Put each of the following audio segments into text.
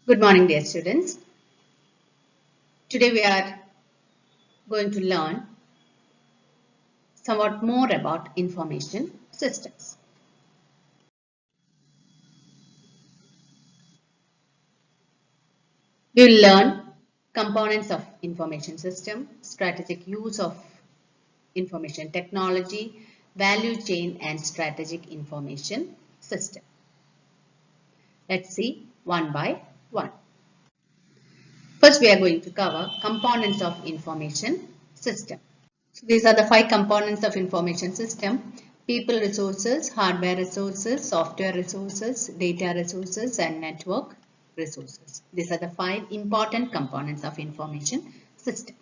Good morning, dear students. Today we are going to learn somewhat more about information systems. We will learn components of information system, strategic use of information technology, value chain and strategic information system. Let's see one by one. First, we are going to cover components of information system. So these are the 5 components of information system: people resources, hardware resources, software resources, data resources and network resources. These are the 5 important components of information system.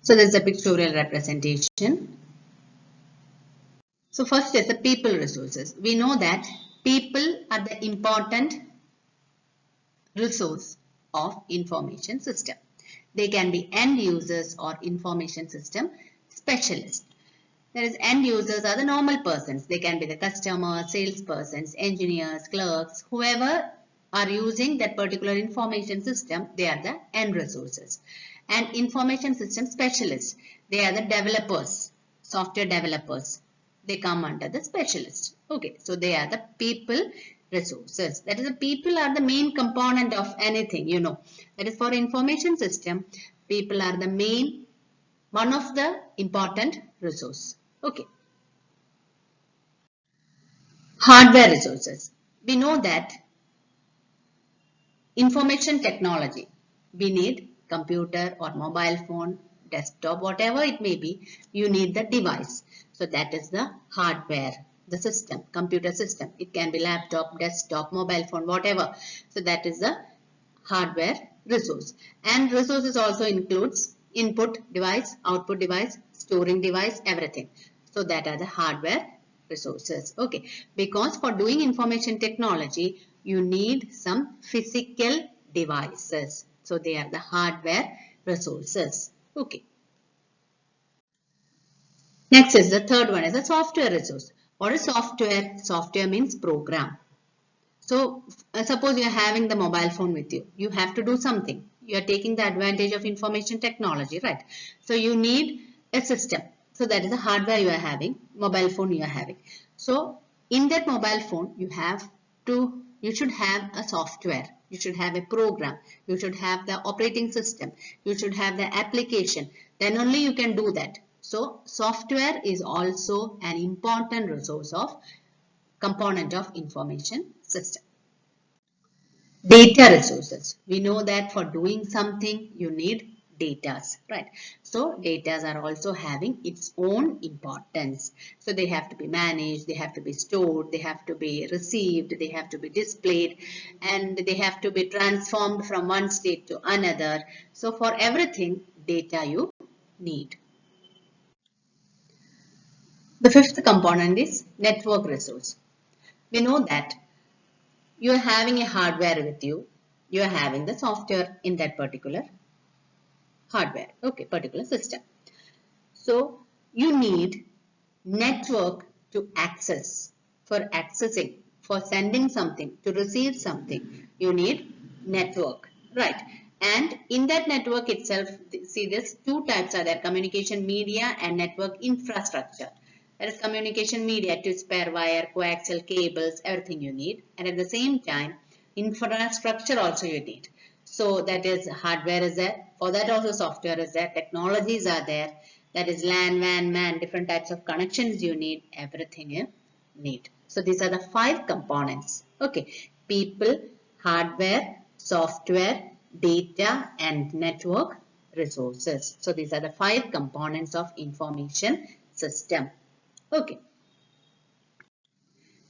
So this is a pictorial representation. So first is the people resources. We know that people are the important resource of information system. They can be end users or information system specialists. That is, end users are the normal persons. They can be the customers, salespersons, engineers, clerks, whoever are using that particular information system, they are the end resources. And information system specialists, they are the developers, software developers. They come under the specialists. Okay, so they are the people resources. That is, the people are the main component of anything, you know. That is, for information system, people are the main, one of the important resource. Okay. Hardware resources. We know that information technology, we need computer or mobile phone, desktop, whatever it may be, you need the device. So that is the hardware, the system, computer system. It can be laptop, desktop, mobile phone, whatever. So that is the hardware resource. And resources also includes input device, output device, storing device, everything. So that are the hardware resources. Okay, because for doing information technology, you need some physical devices. So they are the hardware resources. Okay. Next is the third one is a software resource. What is software? Software means program. So suppose you are having the mobile phone with you. You have to do something. You are taking the advantage of information technology, right? So you need a system. So that is the hardware you are having, mobile phone you are having. So in that mobile phone, you should have a software. You should have a program. You should have the operating system. You should have the application. Then only you can do that. So software is also an important resource of component of information system. Data resources. We know that for doing something you need datas, right? So datas are also having its own importance. So they have to be managed, they have to be stored, they have to be received, they have to be displayed, and they have to be transformed from one state to another. So for everything, data you need. The fifth component is network resource. We know that you are having a hardware with you. You are having the software in that particular hardware, okay, particular system. So you need network to access, for accessing, for sending something, to receive something. You need network, right? And in that network itself, see this two types are there: communication media and network infrastructure. That is communication media to spare wire, coaxial cables, everything you need. And at the same time, infrastructure also you need. So that is hardware is there. For that also software is there. Technologies are there. That is LAN, WAN, MAN, different types of connections you need. Everything you need. So these are the 5 components. Okay. People, hardware, software, data and network resources. So these are the 5 components of information system. Okay.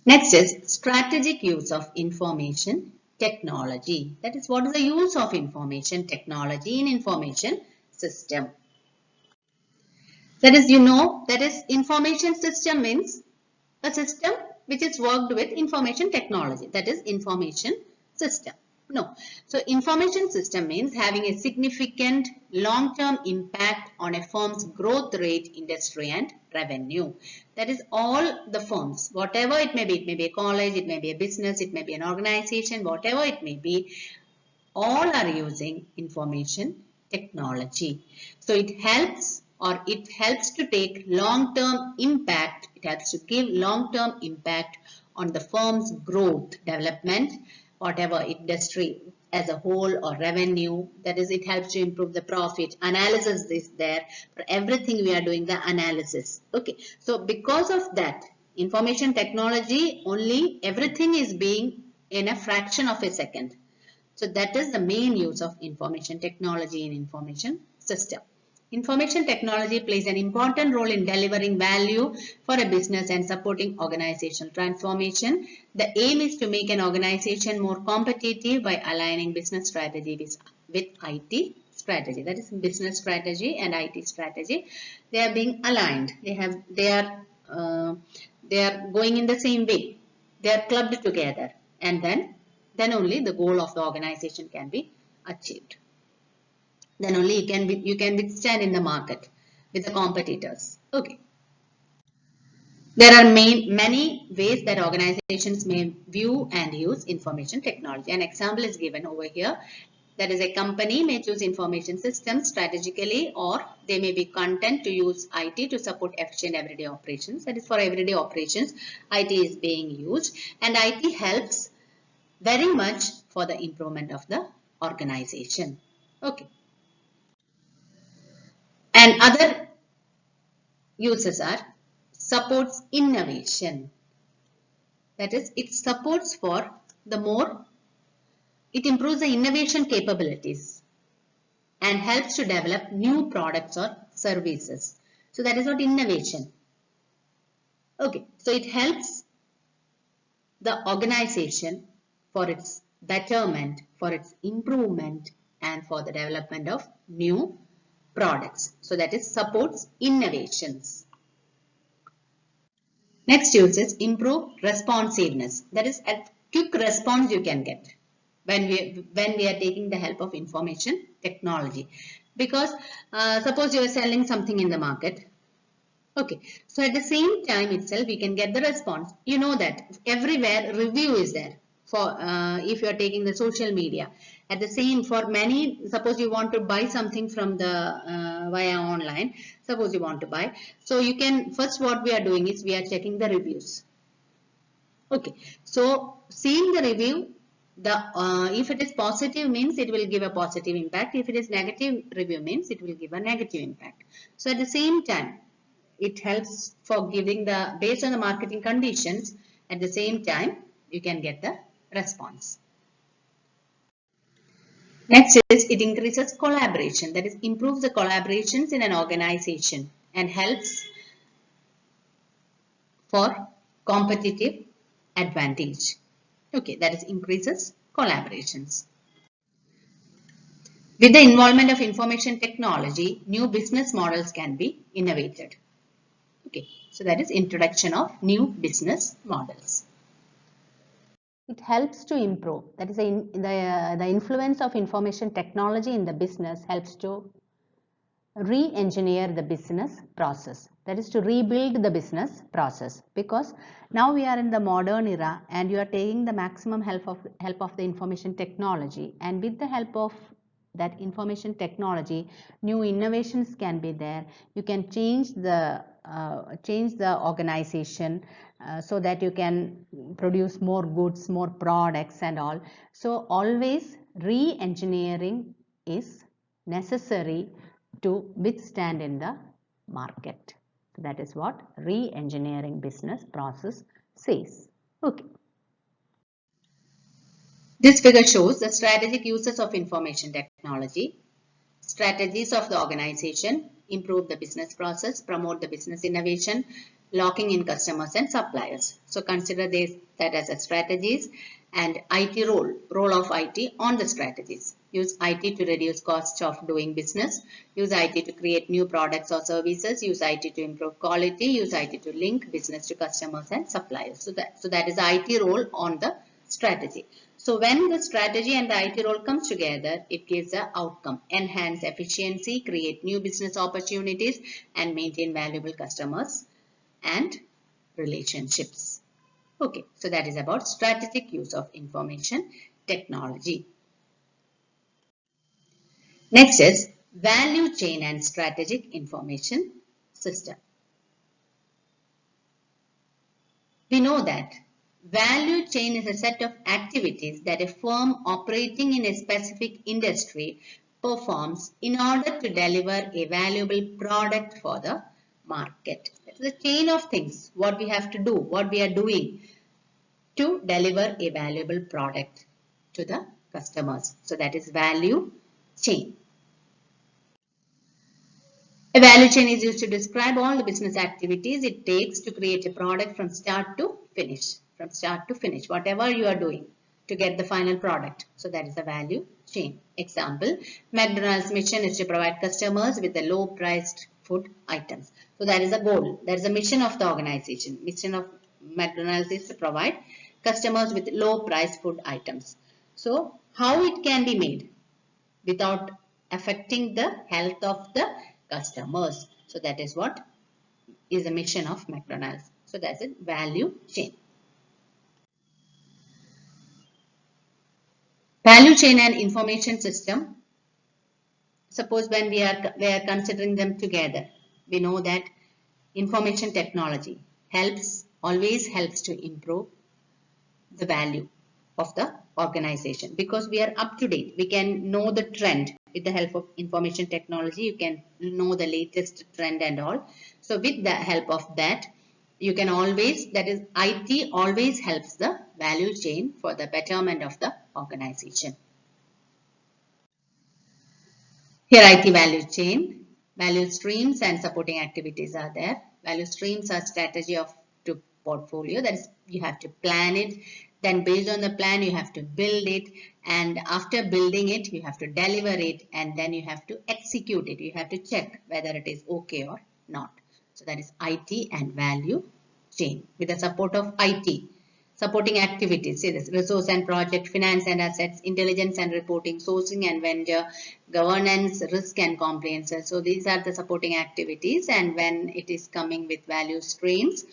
Next is strategic use of information technology. That is, what is the use of information technology in information system? That is, you know, that is information system means a system which is worked with information technology. That is information system. No. So information system means having a significant long-term impact on a firm's growth rate, industry and revenue. That is all the firms, whatever it may be a college, it may be a business, it may be an organization, whatever it may be, all are using information technology. So it helps to take long-term impact. It helps to give long-term impact on the firm's growth, development, whatever industry as a whole or revenue. That is, it helps to improve the profit. Analysis is there. For everything we are doing the analysis. Okay. So because of that, information technology only everything is being in a fraction of a second. So that is the main use of information technology in information system. Information technology plays an important role in delivering value for a business and supporting organizational transformation. The aim is to make an organization more competitive by aligning business strategy with IT strategy. That is, business strategy and IT strategy. They are being aligned. They are going in the same way. They are clubbed together, and then only the goal of the organization can be achieved. Then only you can withstand in the market with the competitors. Okay. There are many ways that organizations may view and use information technology. An example is given over here. That is, a company may choose information systems strategically, or they may be content to use IT to support efficient everyday operations. That is, for everyday operations, IT is being used, and IT helps very much for the improvement of the organization. Okay. And other uses are supports innovation. That is, it supports for it improves the innovation capabilities and helps to develop new products or services. So that is what innovation. Okay. So it helps the organization for its betterment, for its improvement, and for the development of new products. So that is supports innovations. Next use is improve responsiveness. That is a quick response you can get when we are taking the help of information technology. Because suppose you are selling something in the market. Okay, so at the same time itself, we can get the response. You know that everywhere review is there for if you are taking the social media. At the same, for many, suppose you want to buy something from the via online. Suppose you want to buy, so you can first what we are doing is we are checking the reviews. Okay, so seeing the review, if it is positive means it will give a positive impact. If it is negative review means it will give a negative impact. So at the same time, it helps for giving based on the marketing conditions, at the same time you can get the response. Next is it increases collaboration, that is improves the collaborations in an organization and helps for competitive advantage. Okay, that is increases collaborations. With the involvement of information technology, new business models can be innovated. Okay, so that is introduction of new business models. It helps to improve. That is the influence of information technology in the business helps to re-engineer the business process. That is to rebuild the business process, because now we are in the modern era and you are taking the maximum help of the information technology, and with the help of that information technology, new innovations can be there. You can change the organization so that you can produce more goods, more products and all. So always re-engineering is necessary to withstand in the market. That is what re-engineering business process says. Okay. This figure shows the strategic uses of information technology. Strategies of the organization: improve the business process, promote the business innovation, locking in customers and suppliers. So consider that as a strategies, and IT role of IT on the strategies. Use IT to reduce costs of doing business. Use IT to create new products or services. Use IT to improve quality. Use IT to link business to customers and suppliers. So that is the IT role on the strategy. So when the strategy and the IT role comes together, it gives an outcome, enhance efficiency, create new business opportunities, and maintain valuable customers and relationships. Okay, so that is about strategic use of information technology. Next is value chain and strategic information system. We know that value chain is a set of activities that a firm operating in a specific industry performs in order to deliver a valuable product for the market. It's the chain of things, what we have to do, what we are doing to deliver a valuable product to the customers. So that is value chain. A value chain is used to describe all the business activities it takes to create a product from start to finish. From start to finish, whatever you are doing to get the final product. So that is the value chain. Example, McDonald's mission is to provide customers with the low priced food items. So that is the goal. That is the mission of the organization. Mission of McDonald's is to provide customers with low priced food items. So how it can be made without affecting the health of the customers. So that is what is the mission of McDonald's. So that's a value chain. Value chain and information system. Suppose when we are considering them together, we know that information technology always helps to improve the value of the organization because we are up to date. We can know the trend with the help of information technology. You can know the latest trend and all. So with the help of that, you can always, that is IT always helps the value chain for the betterment of the organization. Here IT value chain, value streams and supporting activities are there. Value streams are strategy of to portfolio, that is you have to plan it, then based on the plan you have to build it, and after building it you have to deliver it, and then you have to execute it. You have to check whether it is okay or not. So that is IT and value chain with the support of IT. Supporting activities, see this, resource and project, finance and assets, intelligence and reporting, sourcing and vendor, governance, risk and compliance. So these are the supporting activities, and when it is coming with value streams,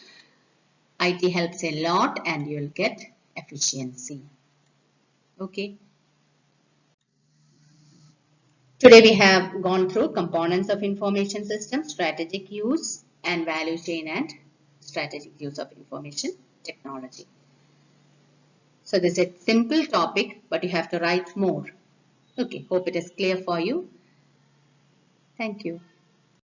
IT helps a lot and you will get efficiency. Okay. Today we have gone through components of information system, strategic use and value chain and strategic use of information technology. So this is a simple topic, but you have to write more. Okay, hope it is clear for you. Thank you.